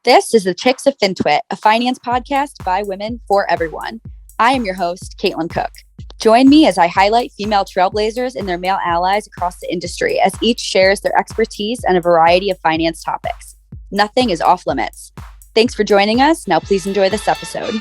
This is the Chicks of FinTwit, a finance podcast by women for everyone. I am your host, Caitlin Cook. Join me as I highlight female trailblazers and their male allies across the industry as each shares their expertise on a variety of finance topics. Nothing is off limits. Thanks for joining us. Now please enjoy this episode.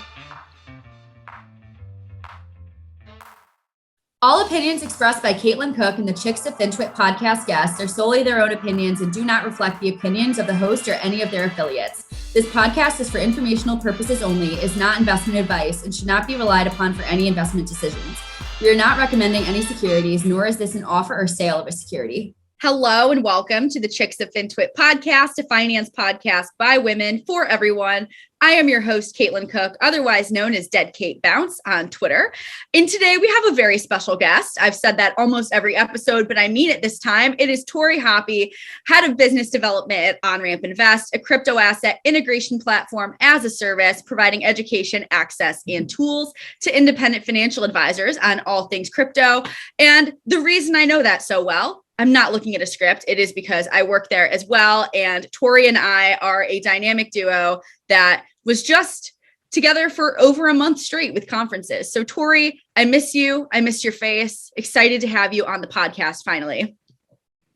All opinions expressed by Caitlin Cook and the Chicks of FinTwit podcast guests are solely their own opinions and do not reflect the opinions of the host or any of their affiliates. This podcast is for informational purposes only, is not investment advice, and should not be relied upon for any investment decisions. We are not recommending any securities, nor is this an offer or sale of a security. Hello and welcome to the Chicks of FinTwit podcast, a finance podcast by women for everyone. I am your host, Caitlin Cook, otherwise known as Dead Kate Bounce on Twitter. And today we have a very special guest. I've said that almost every episode, but I mean it this time. It is Torie Happe, Head of Business Development at Onramp Invest, a crypto asset integration platform as a service, providing education, access, and tools to independent financial advisors on all things crypto. And the reason I know that so well, I'm not looking at a script. It is because I work there as well. And Torie and I are a dynamic duo that was just together for over a month straight with conferences. So Torie, I miss you. I miss your face. Excited to have you on the podcast finally.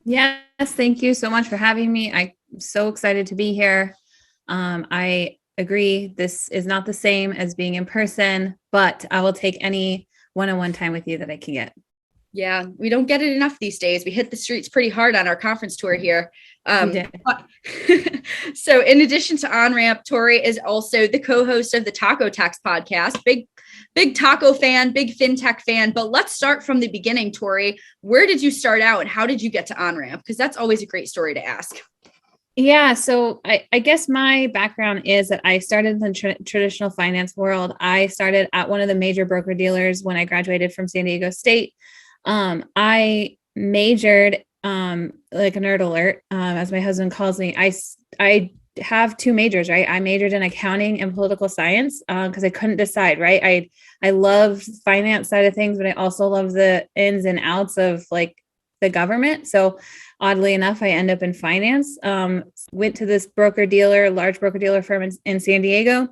Yes, thank you so much for having me. I'm so excited to be here. I agree. This is not the same as being in person, but I will take any one-on-one time with you that I can get. Yeah, we don't get it enough these days. We hit the streets pretty hard on our conference tour here. So in addition to OnRamp, Torie is also the co-host of the Taco Tax podcast. Big taco fan, big fintech fan. But let's start from the beginning, Torie. Where did you start out and how did you get to OnRamp? Because that's always a great story to ask. Yeah, so I guess my background is that I started in the traditional finance world. I started at one of the major broker dealers when I graduated from San Diego State. I majored, like a nerd alert, as my husband calls me. I have two majors, right? I majored in accounting and political science, because I couldn't decide, right? I love finance side of things, but I also love the ins and outs of like the government. So oddly enough, I end up in finance, went to this large broker dealer firm in San Diego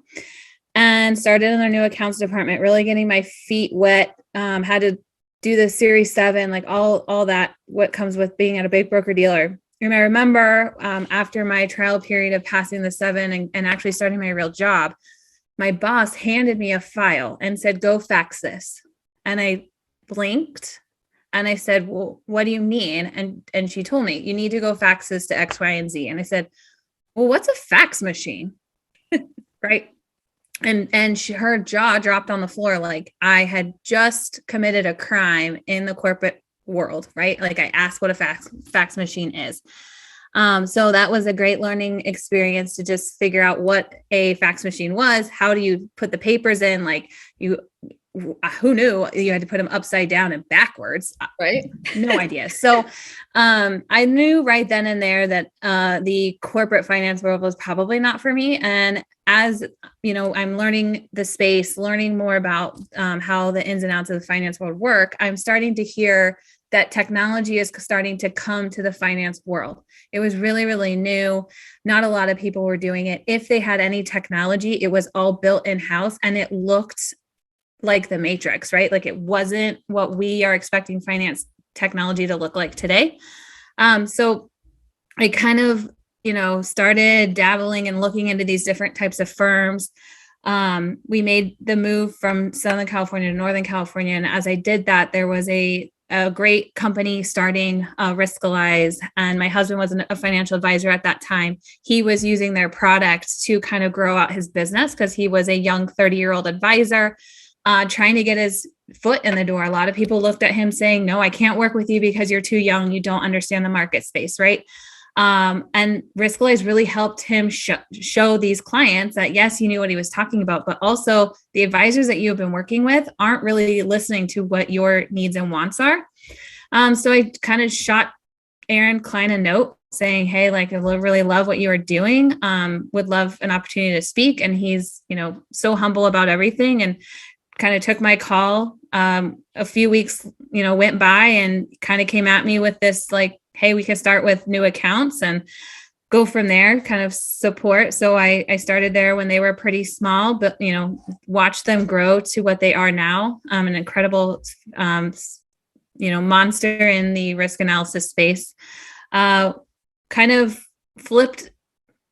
and started in their new accounts department, really getting my feet wet, had to do the Series 7, like all that, what comes with being at a big broker dealer. And I remember after my trial period of passing the 7 and actually starting my real job, my boss handed me a file and said, go fax this. And I blinked and I said, well, what do you mean? And she told me, you need to go fax this to X, Y, and Z. And I said, well, what's a fax machine? Right. And her jaw dropped on the floor. Like I had just committed a crime in the corporate world, right? Like I asked what a fax machine is. So that was a great learning experience to just figure out what a fax machine was. How do you put the papers in? Like who knew you had to put them upside down and backwards, right? No idea. So I knew right then and there that the corporate finance world was probably not for me. And as you know, I'm learning the space, learning more about how the ins and outs of the finance world work. I'm starting to hear that technology is starting to come to the finance world. It was really, really new. Not a lot of people were doing it. If they had any technology, it was all built in-house and it looked like the Matrix, right? Like it wasn't what we are expecting finance technology to look like today. So I kind of, started dabbling and looking into these different types of firms. We made the move from Southern California to Northern California. And as I did that, there was a great company starting, Riskalyze, and my husband was a financial advisor at that time. He was using their product to kind of grow out his business because he was a young 30-year-old advisor trying to get his foot in the door. A lot of people looked at him saying, no, I can't work with you because you're too young. You don't understand the market space, right? And Riskalyze really helped him show these clients that, yes, he knew what he was talking about, but also the advisors that you have been working with aren't really listening to what your needs and wants are. So I kind of shot Aaron Klein a note saying, hey, like, I really love what you are doing. Would love an opportunity to speak. And he's, so humble about everything and kind of took my call. A few weeks, went by and kind of came at me with this, like, hey, we could start with new accounts. And go from there, kind of support. So I started there when they were pretty small, but, watch them grow to what they are now. An incredible, monster in the risk analysis space. Kind of flipped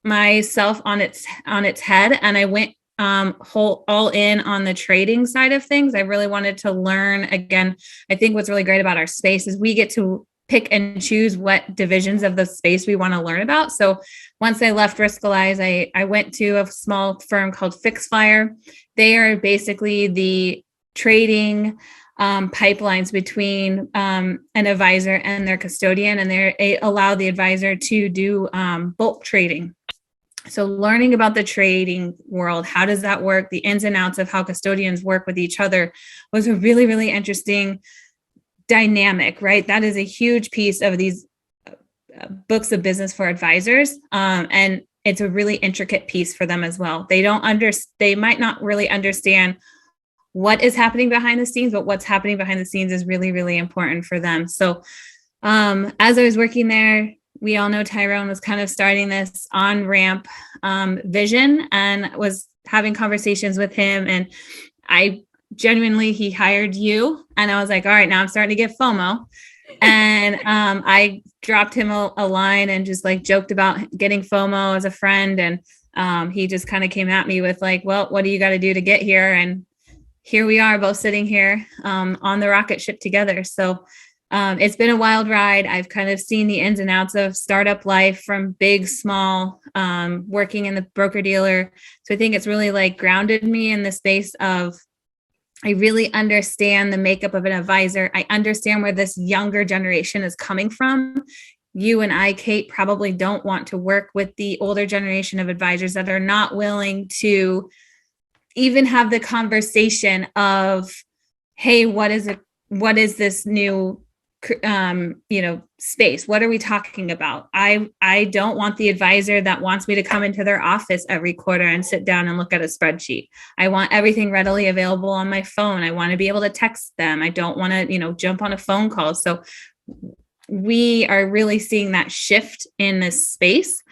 myself on its head, and I went all in on the trading side of things. I really wanted to learn. Again, I think what's really great about our space is we get to pick and choose what divisions of the space we want to learn about. So once I left Riskalyze, I went to a small firm called Fixfire. They are basically the trading pipelines between an advisor and their custodian, and they allow the advisor to do bulk trading. So learning about the trading world, how does that work? The ins and outs of how custodians work with each other was a really, really interesting dynamic, right? That is a huge piece of these books of business for advisors. And it's a really intricate piece for them as well. They might not really understand what is happening behind the scenes, but what's happening behind the scenes is really, really important for them. So as I was working there, we all know Tyrone was kind of starting this Onramp vision, and was having conversations with him. And he hired you, and I was like, all right, now I'm starting to get FOMO. And I dropped him a line and just like joked about getting FOMO as a friend. And he just kind of came at me with like, well, what do you got to do to get here? And here we are, both sitting here on the rocket ship together. So it's been a wild ride. I've kind of seen the ins and outs of startup life, from big, small, working in the broker dealer. So I think it's really like grounded me in the space of, I really understand the makeup of an advisor. I understand where this younger generation is coming from. You and I, Kate, probably don't want to work with the older generation of advisors that are not willing to even have the conversation of, hey, what is this new space? What are we talking about? I don't want the advisor that wants me to come into their office every quarter and sit down and look at a spreadsheet. I want everything readily available on my phone. I want to be able to text them. I don't want to, jump on a phone call. So we are really seeing that shift in this space.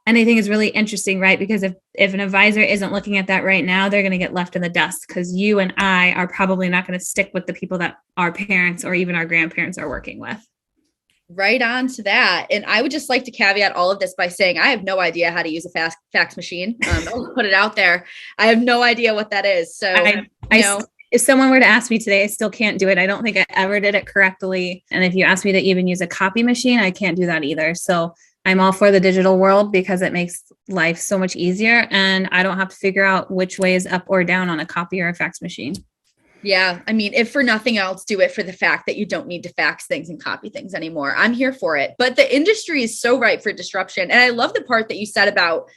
And I think it's really interesting, right? Because if an advisor isn't looking at that right now, they're going to get left in the dust, because you and I are probably not going to stick with the people that our parents or even our grandparents are working with. Right on to that. And I would just like to caveat all of this by saying I have no idea how to use a fax machine. I'll put it out there. I have no idea what that is. So if someone were to ask me today, I still can't do it. I don't think I ever did it correctly. And if you ask me to even use a copy machine, I can't do that either. So I'm all for the digital world because it makes life so much easier, and I don't have to figure out which way is up or down on a copy or a fax machine. Yeah. I mean, if for nothing else, do it for the fact that you don't need to fax things and copy things anymore. I'm here for it. But the industry is so ripe for disruption. And I love the part that you said about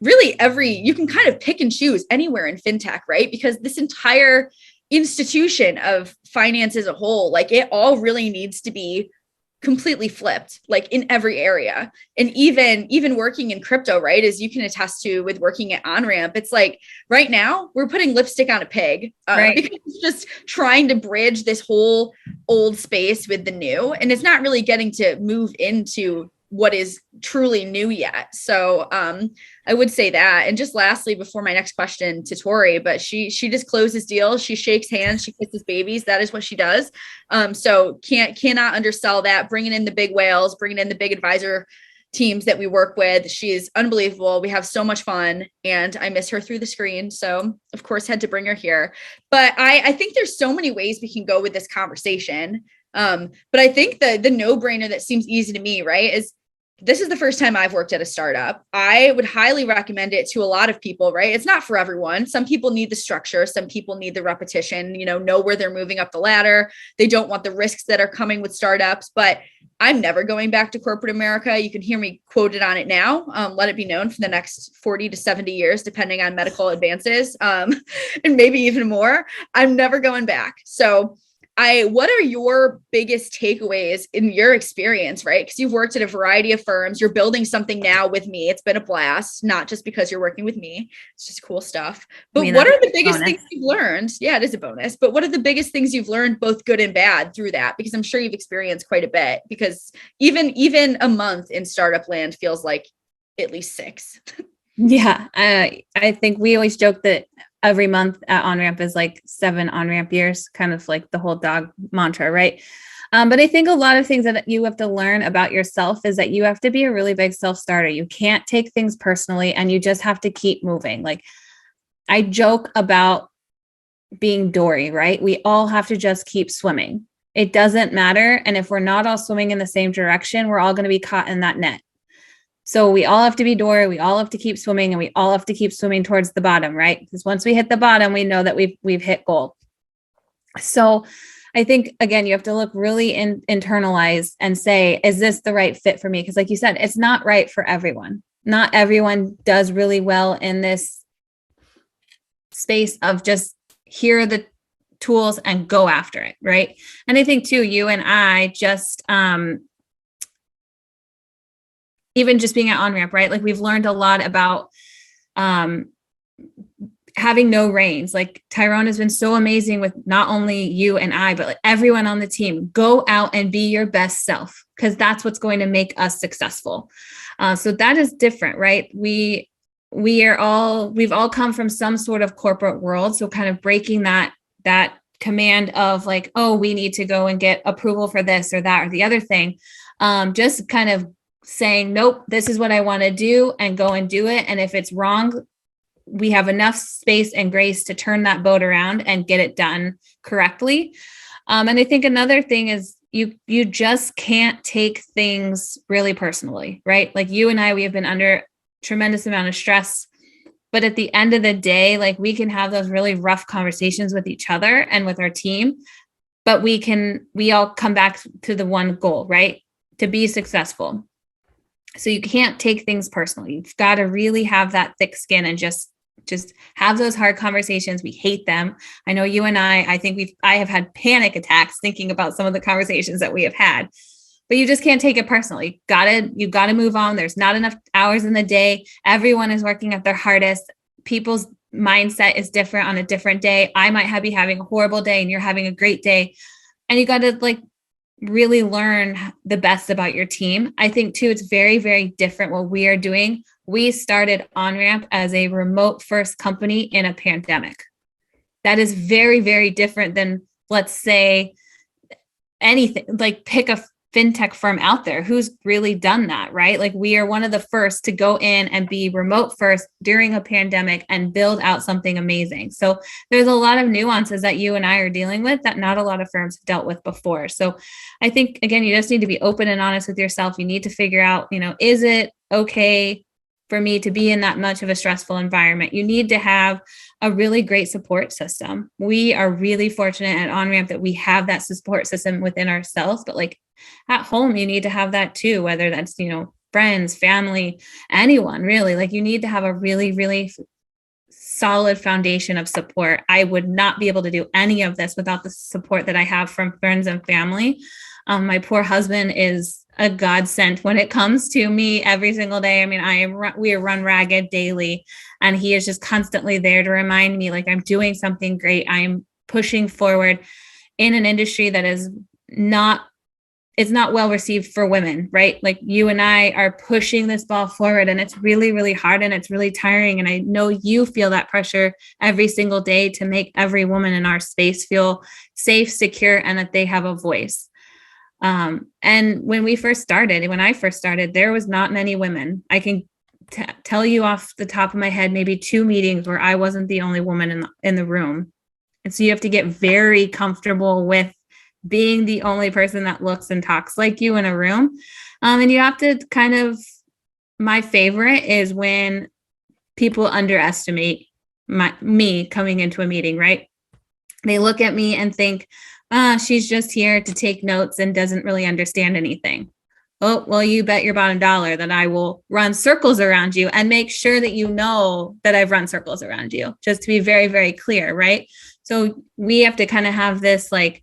really you can kind of pick and choose anywhere in fintech, right? Because this entire institution of finance as a whole, like it all really needs to be completely flipped, like in every area. And even working in crypto, right, as you can attest to with working at Onramp, it's like right now we're putting lipstick on a pig, right? Because it's just trying to bridge this whole old space with the new, and it's not really getting to move into what is truly new yet. So I would say that. And just lastly, before my next question to Torie, but she just closes deals, she shakes hands, she kisses babies. That is what she does. So cannot undersell that. Bringing in the big whales, bringing in the big advisor teams that we work with. She's unbelievable. We have so much fun, and I miss her through the screen. So of course had to bring her here. But I think there's so many ways we can go with this conversation. But I think the no-brainer that seems easy to me, right, is this is the first time I've worked at a startup. I would highly recommend it to a lot of people, right? It's not for everyone. Some people need the structure. Some people need the repetition, know where they're moving up the ladder. They don't want the risks that are coming with startups, but I'm never going back to corporate America. You can hear me quoted on it now. Let it be known for the next 40 to 70 years, depending on medical advances, and maybe even more. I'm never going back. So what are your biggest takeaways in your experience, right? Because you've worked at a variety of firms. You're building something now with me. It's been a blast, not just because you're working with me. It's just cool stuff. But what are the biggest things you've learned? Yeah, it is a bonus. But what are the biggest things you've learned, both good and bad, through that? Because I'm sure you've experienced quite a bit. Because even a month in startup land feels like at least 6. Yeah. I think we always joke that every month at Onramp is like 7 Onramp years, kind of like the whole dog mantra, right? But I think a lot of things that you have to learn about yourself is that you have to be a really big self-starter. You can't take things personally, and you just have to keep moving. Like, I joke about being Dory, right? We all have to just keep swimming. It doesn't matter. And if we're not all swimming in the same direction, we're all going to be caught in that net. So we all have to be Dory. We all have to keep swimming, and we all have to keep swimming towards the bottom, right? Because once we hit the bottom, we know that we've hit goal. So I think, again, you have to look really internalized and say, is this the right fit for me? Because like you said, it's not right for everyone. Not everyone does really well in this space of just here are the tools and go after it, right? And I think too, you and I just, even just being at Onramp, right? Like, we've learned a lot about having no reins. Like, Tyrone has been so amazing with not only you and I, but like everyone on the team. Go out and be your best self, because that's what's going to make us successful. So that is different, right? We've all come from some sort of corporate world. So kind of breaking that command of like, oh, we need to go and get approval for this or that or the other thing. Just kind of saying, nope, this is what I want to do, and go and do it. And if it's wrong, we have enough space and grace to turn that boat around and get it done correctly. And I think another thing is you just can't take things really personally, right? Like, you and I, we have been under tremendous amount of stress, but at the end of the day, like, we can have those really rough conversations with each other and with our team, but we all come back to the one goal, right? To be successful. So you can't take things personally. You've got to really have that thick skin and just have those hard conversations. We hate them. I know you and I think I have had panic attacks thinking about some of the conversations that we have had, but you just can't take it personally. You've got to move on. There's not enough hours in the day. Everyone is working at their hardest. People's mindset is different on a different day. I might be having a horrible day and you're having a great day. And you got to like really learn the best about your team. I think too, it's very, very different what we are doing. We started Onramp as a remote first company in a pandemic. That is very, very different than, let's say, anything like pick a fintech firm out there who's really done that, right? Like, we are one of the first to go in and be remote first during a pandemic and build out something amazing. So there's a lot of nuances that you and I are dealing with that not a lot of firms have dealt with before. So I think, again, you just need to be open and honest with yourself. You need to figure out, is it okay for me to be in that much of a stressful environment? You need to have a really great support system. We are really fortunate at Onramp that we have that support system within ourselves, but like at home, you need to have that too, whether that's, friends, family, anyone really. Like, you need to have a really, really solid foundation of support. I would not be able to do any of this without the support that I have from friends and family. My poor husband is a godsend when it comes to me every single day. I mean, we are run ragged daily, and he is just constantly there to remind me, like, I'm doing something great. I'm pushing forward in an industry that is not well received for women, right? Like, you and I are pushing this ball forward, and it's really, really hard, and it's really tiring. And I know you feel that pressure every single day to make every woman in our space feel safe, secure, and that they have a voice. And when I first started, there was not many women. I can tell you off the top of my head, maybe 2 meetings where I wasn't the only woman in the room. And so you have to get very comfortable with being the only person that looks and talks like you in a room. And you have to my favorite is when people underestimate me coming into a meeting, right? They look at me and think, she's just here to take notes and doesn't really understand anything. Oh, well, you bet your bottom dollar that I will run circles around you and make sure that you know that I've run circles around you, just to be very, very clear, right? So we have to kind of have this like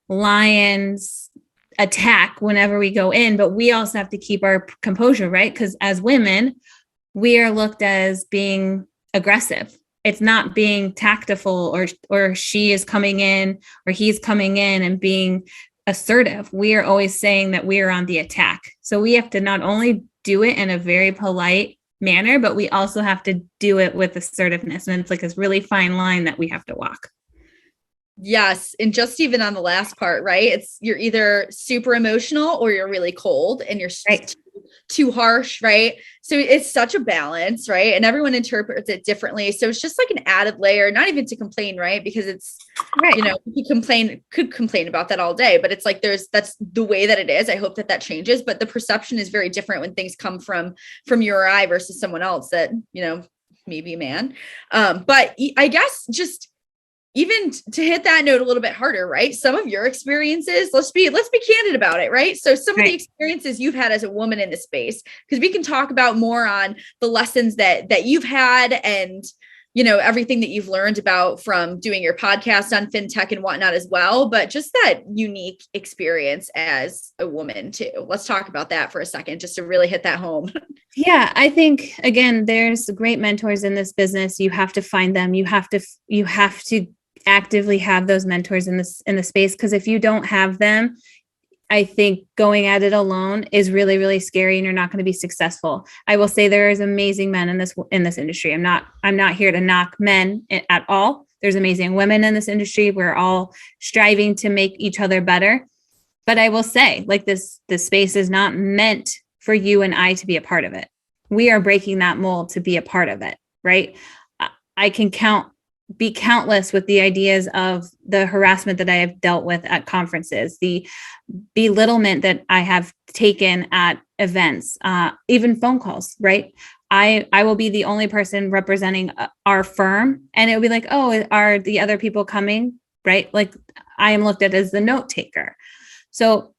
lion's attack whenever we go in, but we also have to keep our composure, right? Because as women, we are looked as being aggressive. It's not being tactful or she is coming in or he's coming in and being assertive. We are always saying that we are on the attack. So we have to not only do it in a very polite, manner, but we also have to do it with assertiveness. And it's like this really fine line that we have to walk. Yes. And just even on the last part, right? You're either super emotional or you're really cold and you're right. too harsh, right? So it's such a balance, right? And everyone interprets it differently. So it's just like an added layer, not even to complain, right? Because it's, right. Could complain about that all day, but it's like, that's the way that it is. I hope that changes, but the perception is very different when things come from you or I versus someone else that, maybe a man. But I guess just, even to hit that note a little bit harder, right? Some of your experiences, let's be candid about it, right? So some of the experiences you've had as a woman in the space, because we can talk about more on the lessons that you've had and, everything that you've learned about from doing your podcast on fintech and whatnot as well, but just that unique experience as a woman too. Let's talk about that for a second, just to really hit that home. Yeah, I think, again, there's great mentors in this business. You have to find them. You have to actively have those mentors in the space, because if you don't have them, I think going at it alone is really, really scary and you're not going to be successful. I will say there is amazing men in this industry. I'm not here to knock men at all. There's amazing women in this industry. We're all striving to make each other better. But I will say, like, this space is not meant for you and I to be a part of it. We are breaking that mold to be a part of it, right? I can be countless with the ideas of the harassment that I have dealt with at conferences, the belittlement that I have taken at events, even phone calls, right? I will be the only person representing our firm, and it'll be like, oh, are the other people coming? Right? Like, I am looked at as the note taker. So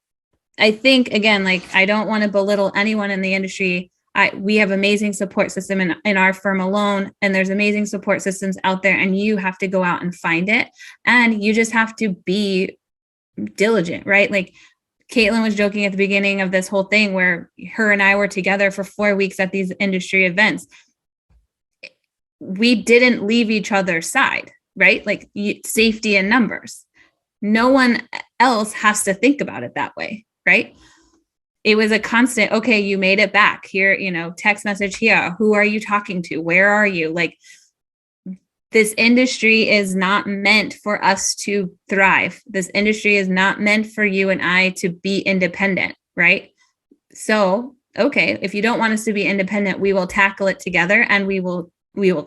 I think, again, like, I don't want to belittle anyone in the industry. We have amazing support system in our firm alone, and there's amazing support systems out there, and you have to go out and find it. And you just have to be diligent, right? Like Caitlin was joking at the beginning of this whole thing where her and I were together for 4 weeks at these industry events. We didn't leave each other's side, right? Like, safety in numbers. No one else has to think about it that way, right? It was a constant, okay, you made it back here, text message here. Who are you talking to? Where are you? Like, this industry is not meant for us to thrive. This industry is not meant for you and I to be independent, right? So, okay, if you don't want us to be independent, we will tackle it together, and we will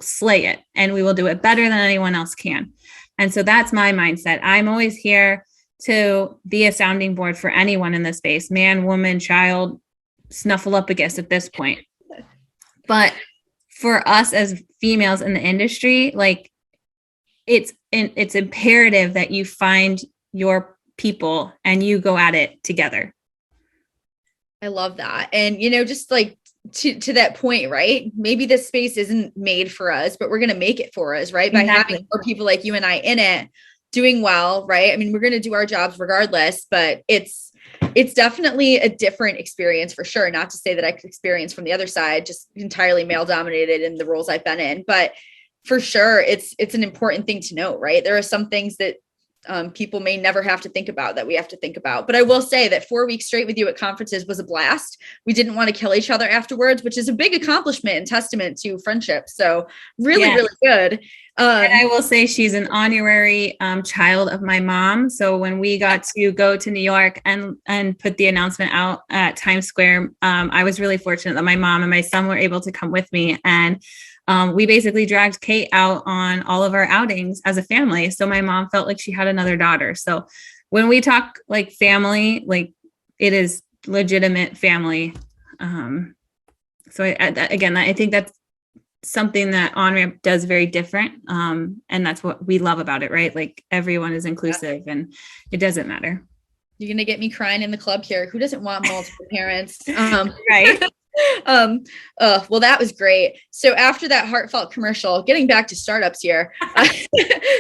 slay it, and we will do it better than anyone else can. And so that's my mindset. I'm always here to be a sounding board for anyone in this space, man, woman, child, snuffleupagus at this point. But for us as females in the industry, like, it's imperative that you find your people and you go at it together. I love that. And, just like to that point, right? Maybe this space isn't made for us, but we're going to make it for us, right? By having more people like you and I in it, doing well, right? I mean, we're going to do our jobs regardless, but it's definitely a different experience for sure. Not to say that I could experience from the other side, just entirely male dominated in the roles I've been in, but for sure, it's an important thing to note, right? There are some things that people may never have to think about that we have to think about. But I will say that 4 weeks straight with you at conferences was a blast. We didn't want to kill each other afterwards, which is a big accomplishment and testament to friendship. So really, really good. And I will say she's an honorary child of my mom. So when we got to go to New York and put the announcement out at Times Square, I was really fortunate that my mom and my son were able to come with me. And we basically dragged Kate out on all of our outings as a family. So my mom felt like she had another daughter. So when we talk like family, like, it is legitimate family. So I think that's something that Onramp does very different. And that's what we love about it, right? Like, everyone is inclusive and it doesn't matter. You're going to get me crying in the club here. Who doesn't want multiple parents? Right. Well, that was great. So after that heartfelt commercial, getting back to startups here,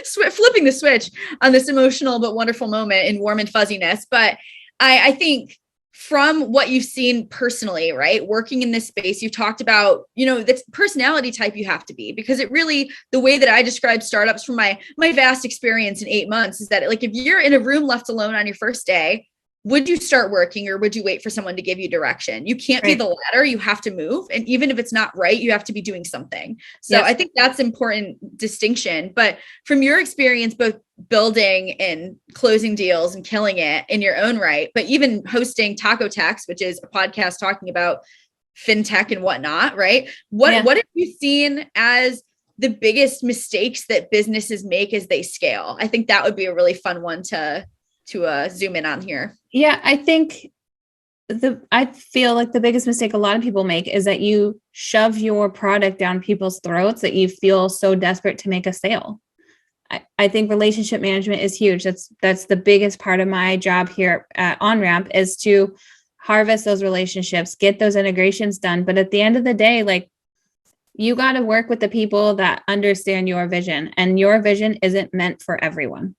flipping the switch on this emotional but wonderful moment in warm and fuzziness. But I think from what you've seen personally, right, working in this space, you've talked about, the personality type you have to be, because it really, the way that I describe startups from my vast experience in 8 months is that, like, if you're in a room left alone on your first day, would you start working or would you wait for someone to give you direction? You can't be the latter. You have to move. And even if it's not right, you have to be doing something. So I think that's important distinction. But from your experience, both building and closing deals and killing it in your own right, but even hosting Taco Tax, which is a podcast talking about fintech and whatnot, right? What have you seen as the biggest mistakes that businesses make as they scale? I think that would be a really fun one to zoom in on here. Yeah, I think I feel like the biggest mistake a lot of people make is that you shove your product down people's throats that you feel so desperate to make a sale. I think relationship management is huge. That's the biggest part of my job here at Onramp, is to harvest those relationships, get those integrations done. But at the end of the day, like, you got to work with the people that understand your vision, and your vision isn't meant for everyone.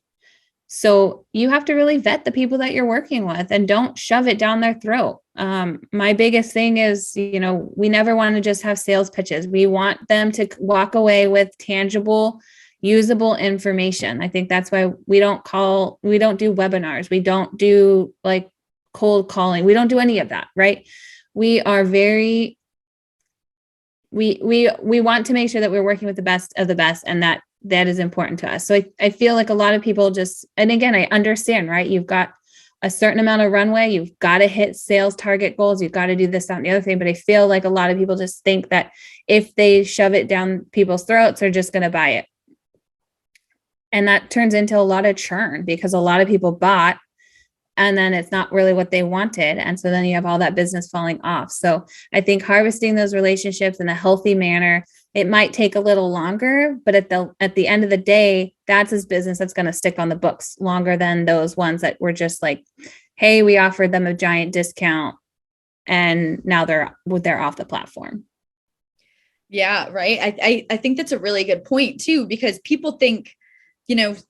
So you have to really vet the people that you're working with and don't shove it down their throat. My biggest thing is, we never want to just have sales pitches. We want them to walk away with tangible, usable information. I think that's why we don't do webinars. We don't do like cold calling. We don't do any of that, right? We are we want to make sure that we're working with the best of the best, and that is important to us. So I feel like a lot of people just, and again, I understand, right? You've got a certain amount of runway. You've got to hit sales target goals. You've got to do this, that, and the other thing. But I feel like a lot of people just think that if they shove it down people's throats, they're just going to buy it. And that turns into a lot of churn, because a lot of people bought and then it's not really what they wanted. And so then you have all that business falling off. So I think harvesting those relationships in a healthy manner, it might take a little longer, but at the end of the day, that's his business that's going to stick on the books longer than those ones that were just like, hey, we offered them a giant discount and now they're off the platform. Yeah, right. I think that's a really good point too, because people think,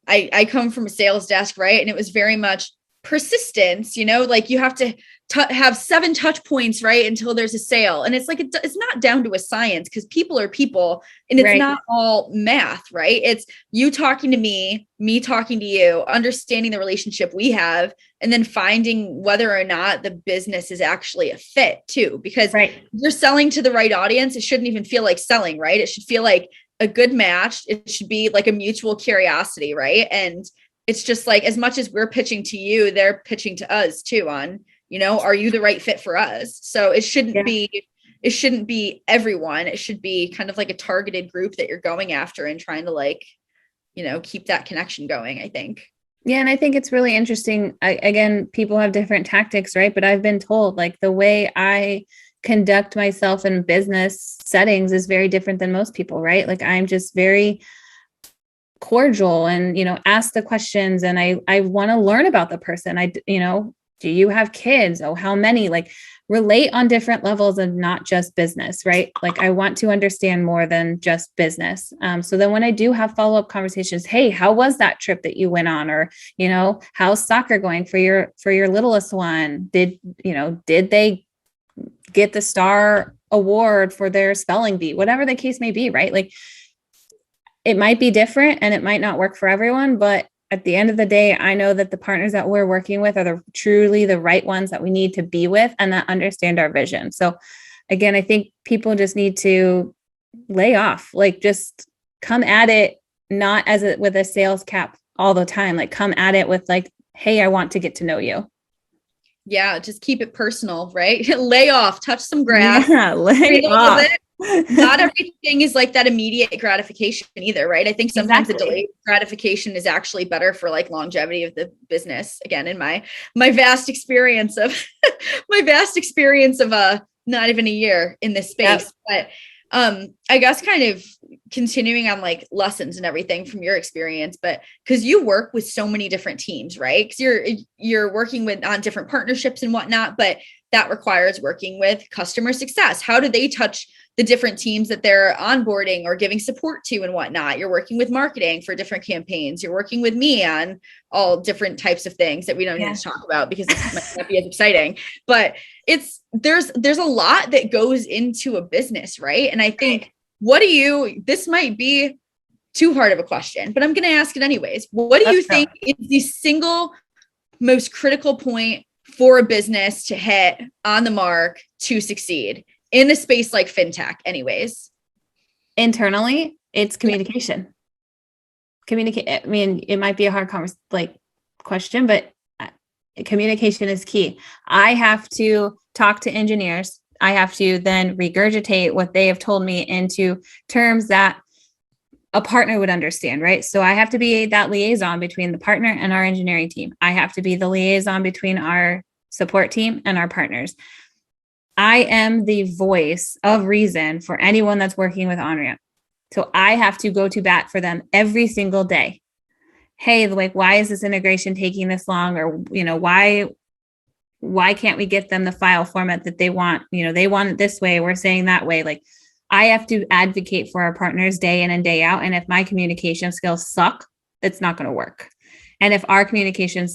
I come from a sales desk, right? And it was very much persistence, like you have to have 7 touch points, right, until there's a sale. And it's like, it's not down to a science, because people are people, and it's not all math, right? It's you talking to me talking to you, understanding the relationship we have, and then finding whether or not the business is actually a fit too, because you're selling to the right audience. It shouldn't even feel like selling, right? It should feel like a good match. It should be like a mutual curiosity, right? And it's just like, as much as we're pitching to you, they're pitching to us too on, are you the right fit for us? So it shouldn't be everyone. It should be kind of like a targeted group that you're going after and trying to keep that connection going, I think. Yeah. And I think it's really interesting. Again, people have different tactics, right? But I've been told, like, the way I conduct myself in business settings is very different than most people, right? Like, I'm just very cordial and, ask the questions, and I want to learn about the person. Do you have kids? Oh, how many? Like, relate on different levels and not just business, right? Like, I want to understand more than just business. So then when I do have follow-up conversations, hey, how was that trip that you went on? Or, how's soccer going for your littlest one? Did they get the star award for their spelling bee? Whatever the case may be, right? Like, it might be different and it might not work for everyone, but at the end of the day, I know that the partners that we're working with are truly the right ones that we need to be with and that understand our vision. So again, I think people just need to lay off, like, just come at it, not with a sales cap all the time, like, come at it with like, hey, I want to get to know you. Yeah. Just keep it personal, right? Lay off, touch some grass. Yeah, lay off. Not everything is like that immediate gratification either, right? I think sometimes the delayed gratification is actually better for like longevity of the business. Again, in my vast experience of not even a year in this space. Yep. But I guess kind of continuing on like lessons and everything from your experience, but because you work with so many different teams, right? Because you're working on different partnerships and whatnot, but that requires working with customer success. How do they touch the different teams that they're onboarding or giving support to and whatnot? You're working with marketing for different campaigns. You're working with me on all different types of things that we don't need to talk about because it might not be as exciting, but there's a lot that goes into a business, right? And I think, this might be too hard of a question, but I'm going to ask it anyways. What do you think is the single most critical point for a business to hit on the mark to succeed in a space like fintech anyways? Internally, it's communication. Communicate. I mean, it might be a hard question, but communication is key. I have to talk to engineers. I have to then regurgitate what they have told me into terms that a partner would understand, right? So I have to be that liaison between the partner and our engineering team. I have to be the liaison between our support team and our partners. I am the voice of reason for anyone that's working with Onramp. So I have to go to bat for them every single day. Hey, like, why is this integration taking this long? Or, why can't we get them the file format that they want? They want it this way. We're saying that way. Like, I have to advocate for our partners day in and day out. And if my communication skills suck, it's not going to work. And if our communication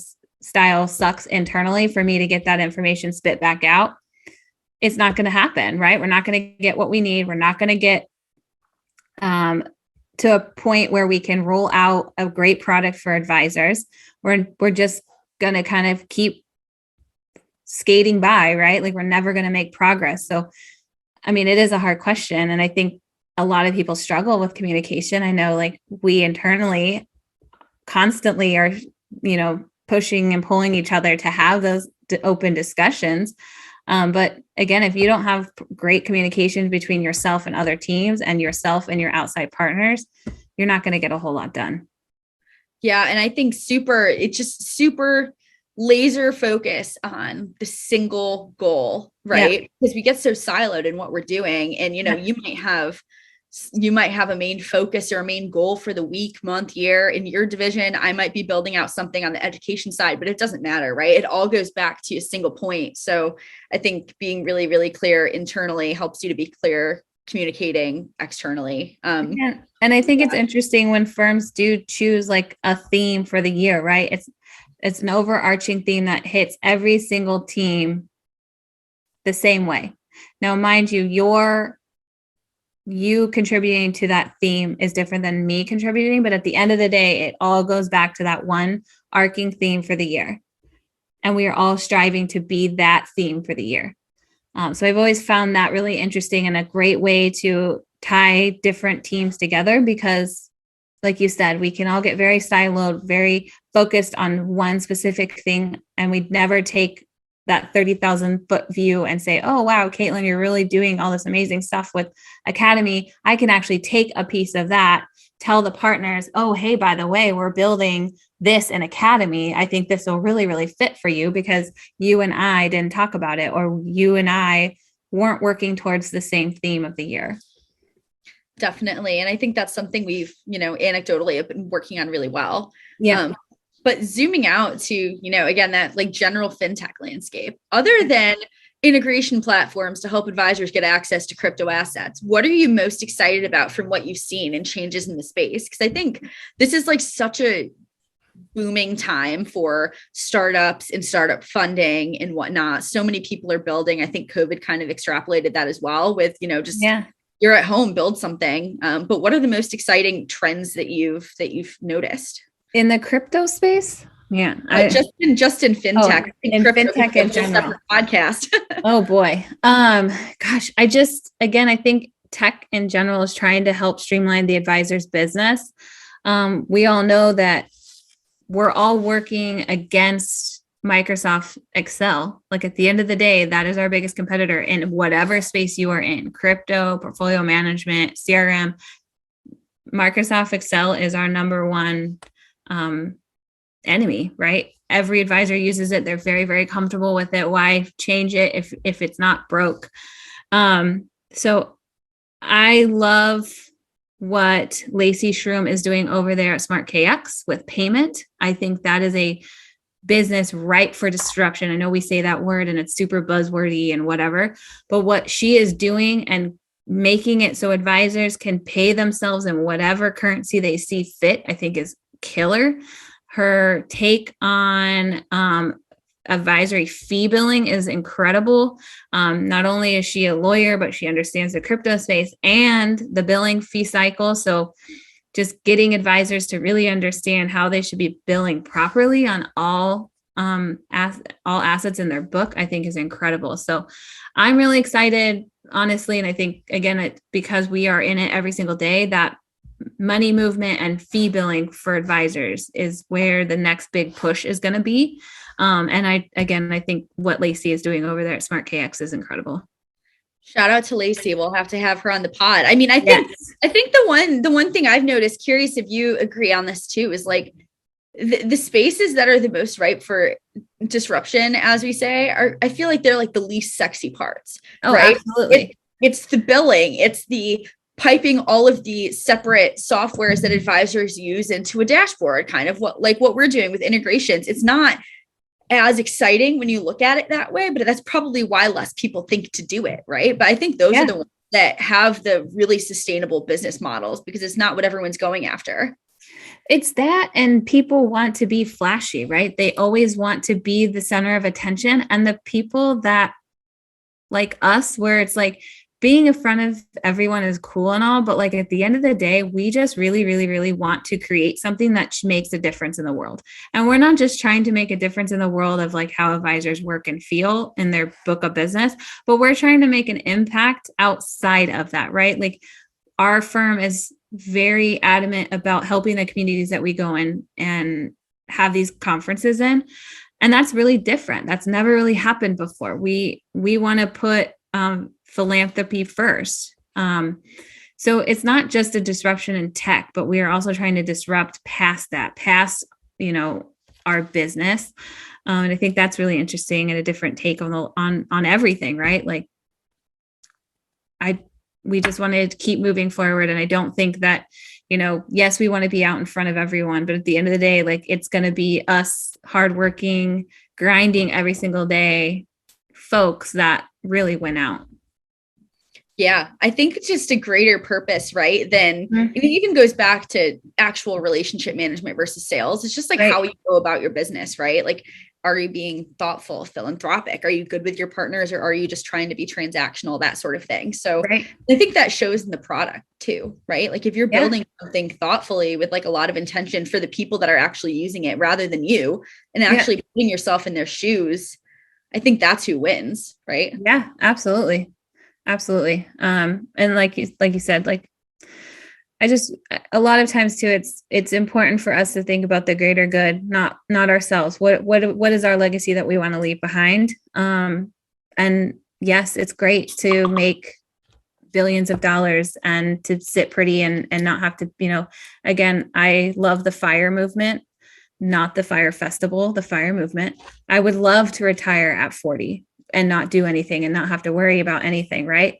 style sucks internally for me to get that information spit back out, it's not going to happen, right? We're not going to get what we need. We're not going to get to a point where we can roll out a great product for advisors. We're just going to kind of keep skating by, right? Like, we're never going to make progress. So, I mean, it is a hard question. And I think a lot of people struggle with communication. I know, like, we internally constantly are, pushing and pulling each other to have those open discussions. But again, if you don't have great communication between yourself and other teams and yourself and your outside partners, you're not going to get a whole lot done. Yeah. And I think it's just super laser focus on the single goal, right? Because we get so siloed in what we're doing. And, you might have a main focus or a main goal for the week, month, year in your division. I might be building out something on the education side, but it doesn't matter, right? It all goes back to a single point. So I think being really, really clear internally helps you to be clear communicating externally. And I think it's interesting when firms do choose like a theme for the year, right? It's an overarching theme that hits every single team the same way. Now, mind you contributing to that theme is different than me contributing, but at the end of the day, it all goes back to that one arcing theme for the year. And we are all striving to be that theme for the year. So I've always found that really interesting and a great way to tie different teams together because, like you said, we can all get very siloed, very focused on one specific thing, and we'd never take that 30,000 foot view and say, oh, wow, Caitlin, you're really doing all this amazing stuff with Academy. I can actually take a piece of that, tell the partners, oh, hey, by the way, we're building this in Academy. I think this will really, really fit for you because you and I didn't talk about it, or you and I weren't working towards the same theme of the year. Definitely. And I think that's something we've, anecdotally have been working on really well. Yeah. But zooming out to, again, that like general fintech landscape, other than integration platforms to help advisors get access to crypto assets, what are you most excited about from what you've seen and changes in the space? Because I think this is like such a booming time for startups and startup funding and whatnot. So many people are building. I think COVID kind of extrapolated that as well with, you're at home, build something. But what are the most exciting trends that you've noticed? In the crypto space? Yeah. Just in fintech. In fintech in general. Podcast. Oh boy. Gosh, I think tech in general is trying to help streamline the advisor's business. We all know that we're all working against Microsoft Excel. Like at the end of the day, that is our biggest competitor in whatever space you are in, crypto, portfolio management, CRM. Microsoft Excel is our number one enemy, right? Every advisor uses it. They're very, very comfortable with it. Why change it if it's not broke? So I love what Lacey Shroom is doing over there at Smart KX with payment. I think that is a business ripe for disruption. I know we say that word and it's super buzzwordy and whatever, but what she is doing and making it so advisors can pay themselves in whatever currency they see fit, I think is killer. Her take on advisory fee billing is incredible. Not only is she a lawyer, but she understands the crypto space and the billing fee cycle. So just getting advisors to really understand how they should be billing properly on all all assets in their book, I think is incredible. So I'm really excited, honestly. And I think, again, because we are in it every single day, that money movement and fee billing for advisors is where the next big push is going to be. And I think what Lacey is doing over there at Smart KX is incredible. Shout out to Lacey. We'll have to have her on the pod. I mean, I think the one thing I've noticed, curious if you agree on this too, is like the spaces that are the most ripe for disruption, as we say, I feel like they're like the least sexy parts. Oh, right? Absolutely. It's the billing. It's the piping all of the separate softwares that advisors use into a dashboard, kind of what we're doing with integrations. It's not as exciting when you look at it that way, but that's probably why less people think to do it. Right. But I think those are the ones that have the really sustainable business models, because it's not what everyone's going after. It's that, and people want to be flashy, right? They always want to be the center of attention. And the people that like us, where it's like being in front of everyone is cool and all, but like at the end of the day, we just really, really, really want to create something that makes a difference in the world. And we're not just trying to make a difference in the world of like how advisors work and feel in their book of business, but we're trying to make an impact outside of that, right? Like our firm is very adamant about helping the communities that we go in and have these conferences in. And that's really different. That's never really happened before. We want to put philanthropy first. So it's not just a disruption in tech, but we are also trying to disrupt past that, our business. And I think that's really interesting and a different take on everything, right? Like we just wanted to keep moving forward. And I don't think that, yes, we want to be out in front of everyone, but at the end of the day, like it's going to be us hardworking, grinding every single day folks that really win out. Yeah, I think it's just a greater purpose, right? It even goes back to actual relationship management versus sales. It's just like how you go about your business, right? Like, are you being thoughtful, philanthropic? Are you good with your partners, or are you just trying to be transactional, that sort of thing? So I think that shows in the product too, right? Like if you're building something thoughtfully with like a lot of intention for the people that are actually using it rather than you, and actually putting yourself in their shoes, I think that's who wins, right? Yeah, absolutely. Absolutely. And like you said, like a lot of times too, it's important for us to think about the greater good, not ourselves. What is our legacy that we want to leave behind? And yes, it's great to make billions of dollars and to sit pretty and not have to, again, I love the FIRE movement, not the FIRE festival, the FIRE movement. I would love to retire at 40 and not do anything and not have to worry about anything. Right.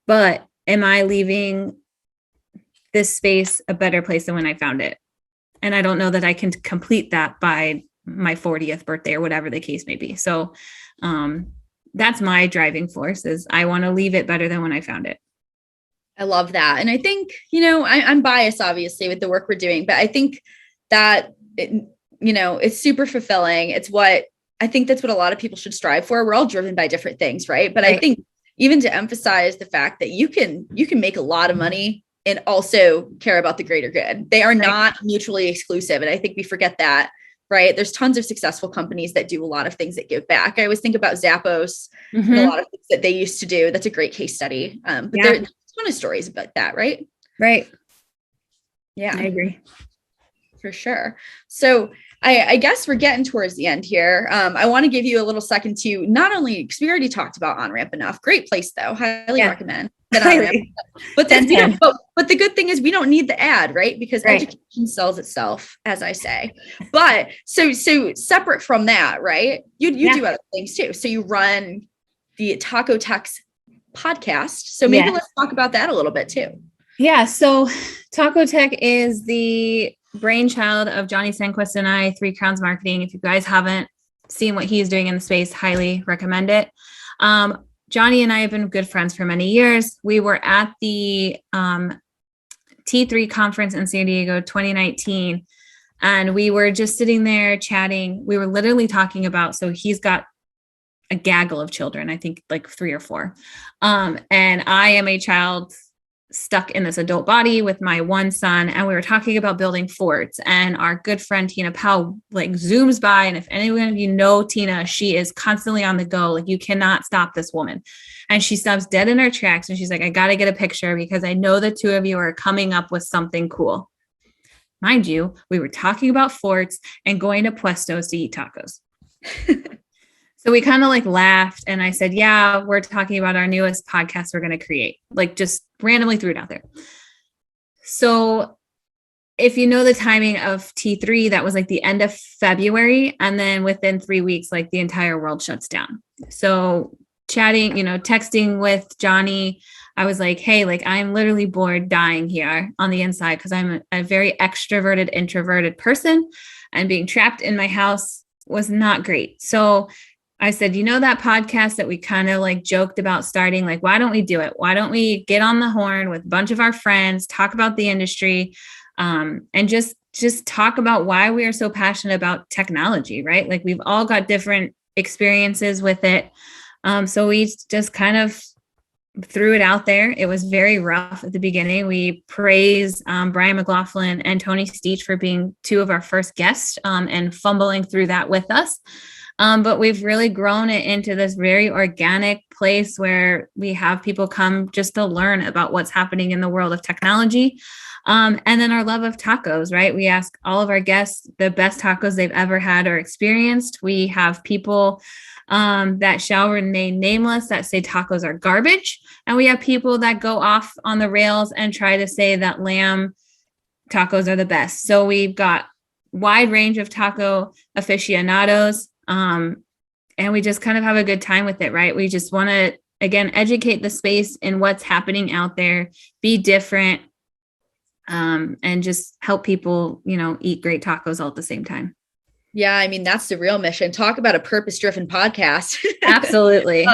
But am I leaving this space a better place than when I found it? And I don't know that I can complete that by my 40th birthday or whatever the case may be. So that's my driving force, is I want to leave it better than when I found it. I love that. And I think, I'm biased obviously with the work we're doing, but I think that, it's super fulfilling. I think that's what a lot of people should strive for. We're all driven by different things, right? But I think even to emphasize the fact that you can make a lot of money and also care about the greater good. They are not mutually exclusive. And I think we forget that, right? There's tons of successful companies that do a lot of things that give back. I always think about Zappos and a lot of things that they used to do. That's a great case study. But there's a ton of stories about that, right? Right. Yeah, I agree. For sure. So I guess we're getting towards the end here. I want to give you a little second to not only, because we already talked about Onramp enough. Great place though. Highly recommend. But the good thing is we don't need the ad, right? Because education sells itself, as I say. But so separate from that, right? You do other things too. So you run the Taco Tech's podcast. So maybe let's talk about that a little bit too. Yeah. So Taco Tech is the brainchild of Johnny Sanquist and I, Three Crowns Marketing. If you guys haven't seen what he's doing in the space, highly recommend it. Johnny and I have been good friends for many years. We were at the T3 conference in San Diego 2019, and we were just sitting there chatting. We were literally talking about, so he's got a gaggle of children, I think like 3 or 4. And I am a child stuck in this adult body with my one son, and we were talking about building forts, and our good friend Tina Powell like zooms by. And if anyone of you know Tina, she is constantly on the go. Like, you cannot stop this woman. And she stops dead in her tracks and she's like, I got to get a picture because I know the two of you are coming up with something cool. Mind you, we were talking about forts and going to Puestos to eat tacos. So we kind of like laughed, and I said, yeah, we're talking about our newest podcast we're going to create, like just randomly threw it out there. So if you know the timing of T3, that was like the end of February. And then within 3 weeks, like the entire world shuts down. So chatting, texting with Johnny, I was like, hey, like I'm literally bored, dying here on the inside because I'm a very extroverted, introverted person, and being trapped in my house was not great. So I said, that podcast that we kind of like joked about starting, like, why don't we do it? Why don't we get on the horn with a bunch of our friends, talk about the industry, and just talk about why we are so passionate about technology, right? Like, we've all got different experiences with it. So we just kind of threw it out there. It was very rough at the beginning. We praise Brian McLaughlin and Tony Steach for being two of our first guests and fumbling through that with us. But we've really grown it into this very organic place where we have people come just to learn about what's happening in the world of technology. And then our love of tacos, right? We ask all of our guests the best tacos they've ever had or experienced. We have people that shall remain nameless that say tacos are garbage. And we have people that go off on the rails and try to say that lamb tacos are the best. So we've got wide range of taco aficionados. And we just kind of have a good time with it, right? We just want to, again, educate the space in what's happening out there, be different, and just help people, eat great tacos all at the same time. Yeah, I mean, that's the real mission. Talk about a purpose-driven podcast. Absolutely.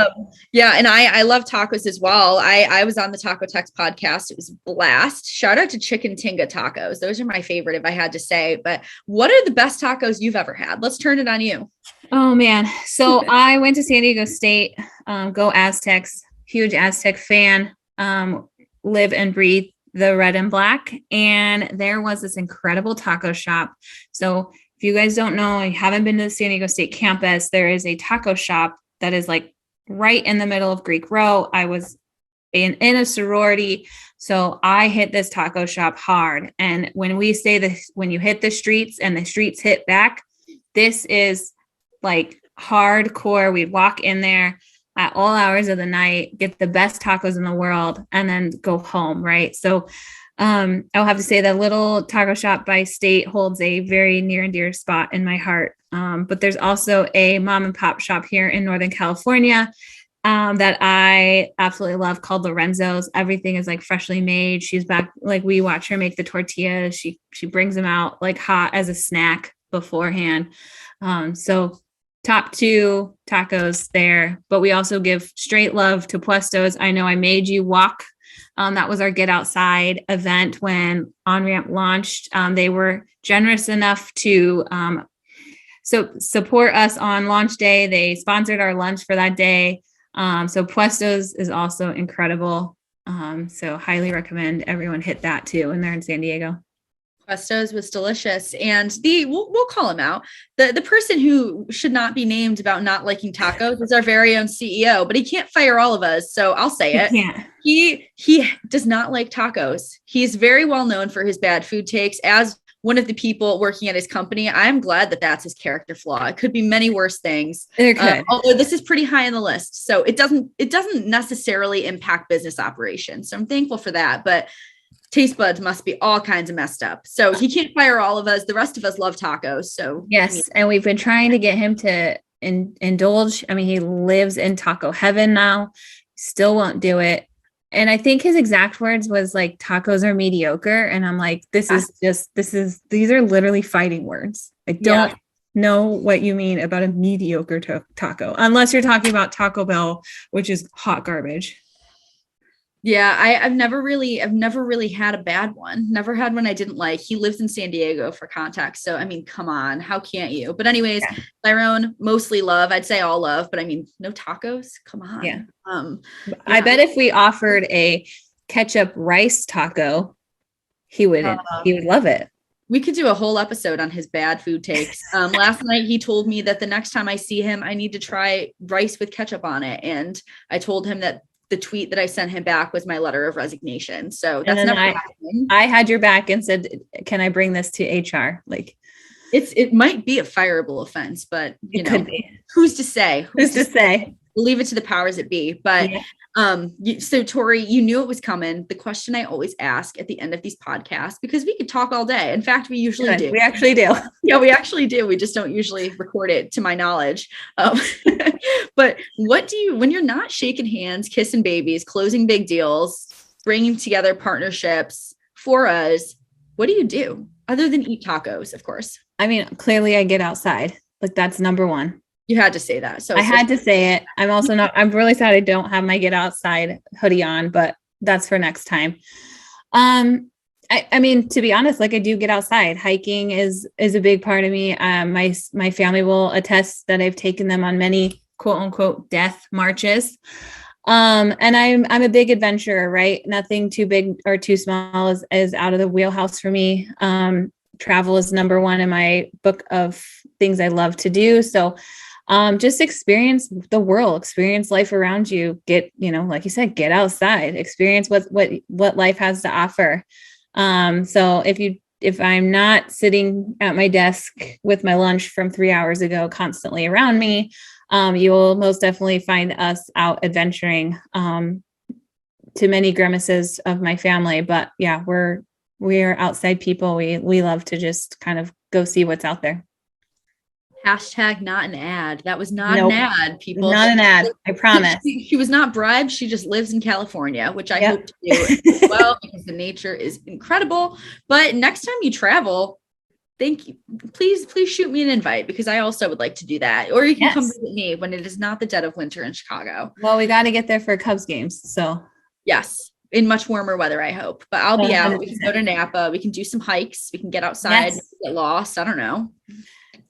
Yeah, and I love tacos as well. I was on the Taco Tex podcast. It was a blast. Shout out to Chicken Tinga tacos. Those are my favorite, if I had to say. But what are the best tacos you've ever had? Let's turn it on you. Oh, man. So I went to San Diego State, go Aztecs, huge Aztec fan, live and breathe the red and black. And there was this incredible taco shop. So if you guys don't know, you haven't been to the San Diego State campus, there is a taco shop that is like right in the middle of Greek Row. I was in a sorority, so I hit this taco shop hard. And when we say this, when you hit the streets and the streets hit back, this is like hardcore. We'd walk in there at all hours of the night, get the best tacos in the world, and then go home, right? So I'll have to say that little taco shop by State holds a very near and dear spot in my heart. But there's also a mom and pop shop here in Northern California that I absolutely love called Lorenzo's. Everything is like freshly made. She's back, like we watch her make the tortillas. She brings them out like hot as a snack beforehand. So top two tacos there, but we also give straight love to Puestos. I know I made you walk. That was our Get Outside event when Onramp launched. They were generous enough to support us on launch day. They sponsored our lunch for that day. So Puestos is also incredible. So highly recommend everyone hit that too when they're in San Diego. Puestos was delicious. And we'll call him out. The person who should not be named about not liking tacos is our very own CEO, but he can't fire all of us. So I'll say it. He does not like tacos. He's very well known for his bad food takes. As one of the people working at his company, I'm glad that that's his character flaw. It could be many worse things. Although this is pretty high on the list. So it doesn't necessarily impact business operations. So I'm thankful for that. But taste buds must be all kinds of messed up. So he can't fire all of us. The rest of us love tacos. So yes. And we've been trying to get him to indulge. I mean, he lives in taco heaven now, still won't do it. And I think his exact words was like, tacos are mediocre. And I'm like, these are literally fighting words. I don't know what you mean about a mediocre taco, unless you're talking about Taco Bell, which is hot garbage. Yeah, I've never really had a bad one. Never had one I didn't like. He lives in San Diego for context. So, I mean, come on, how can't you? But anyways, Tyrone, mostly love. I'd say all love, but I mean, no tacos. Come on. Yeah. I bet if we offered a ketchup rice taco, he would love it. We could do a whole episode on his bad food takes. Last night, he told me that the next time I see him, I need to try rice with ketchup on it. And I told him that the tweet that I sent him back was my letter of resignation. So that's never happening. I had your back and said, can I bring this to HR? Like, it might be a fireable offense, but you know, could be. Who's to say? Who's to say? We'll leave it to the powers that be. But so Torie, you knew it was coming. The question I always ask at the end of these podcasts, because we could talk all day. In fact, we usually do. We actually do. Yeah, we actually do. We just don't usually record it, to my knowledge. But what do you, when you're not shaking hands, kissing babies, closing big deals, bringing together partnerships for us, what do you do other than eat tacos, of course? I mean, clearly I get outside. Like, that's number one. You had to say that. So I had to say it. I'm really sad I don't have my get outside hoodie on, but that's for next time. I mean, to be honest, like, I do get outside. Hiking is a big part of me. My family will attest that I've taken them on many quote unquote death marches. And I'm a big adventurer, right? Nothing too big or too small is out of the wheelhouse for me. Travel is number one in my book of things I love to do. So just experience the world, experience life around you, get, like you said, get outside, experience what life has to offer. So if I'm not sitting at my desk with my lunch from 3 hours ago constantly around me, you will most definitely find us out adventuring, to many grimaces of my family. But yeah, we're outside people. We love to just kind of go see what's out there. Hashtag not an ad. That was not an ad, people. Not an ad. I promise. She was not bribed. She just lives in California, which I hope to do as well, because the nature is incredible. But next time you travel, thank you. Please shoot me an invite, because I also would like to do that. Or you can come visit me when it is not the dead of winter in Chicago. Well, we got to get there for Cubs games. So yes, in much warmer weather, I hope. But I'll be out. We can go to Napa. We can do some hikes. We can get outside, get lost. I don't know.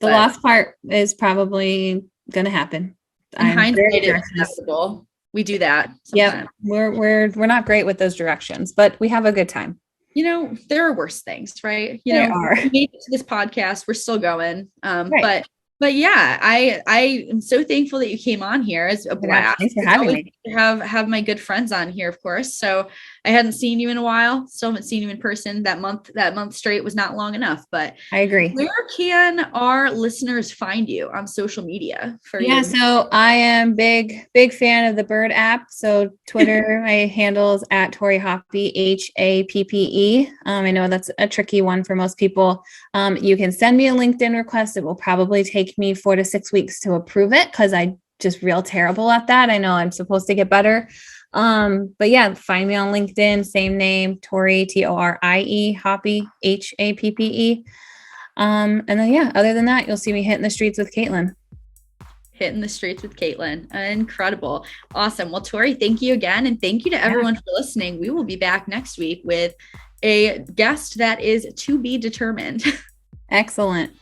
The lost part is probably going to happen. In hindsight, it's inevitable. We do that. Yeah, we're not great with those directions, but we have a good time. There are worse things, right? We made it to this podcast. We're still going. Right. But yeah, I am so thankful that you came on here. It's a blast. Thanks for having me. Have my good friends on here, of course. So I hadn't seen you in a while. Still haven't seen you in person. That month straight was not long enough. But I agree. Where can our listeners find you on social media for you? Yeah, so I am big fan of the Bird app. So Twitter, my handle is at Torie Happe, HAPPE. I know that's a tricky one for most people. You can send me a LinkedIn request. It will probably take me 4 to 6 weeks to approve it, because I just real terrible at that. I know I'm supposed to get better. But yeah, find me on LinkedIn, same name, Torie, Torie, Happe, HAPPE. And then, yeah, other than that, you'll see me hitting the streets with Caitlin. Hitting the streets with Caitlin. Incredible. Awesome. Well, Torie, thank you again. And thank you to everyone for listening. We will be back next week with a guest that is to be determined. Excellent.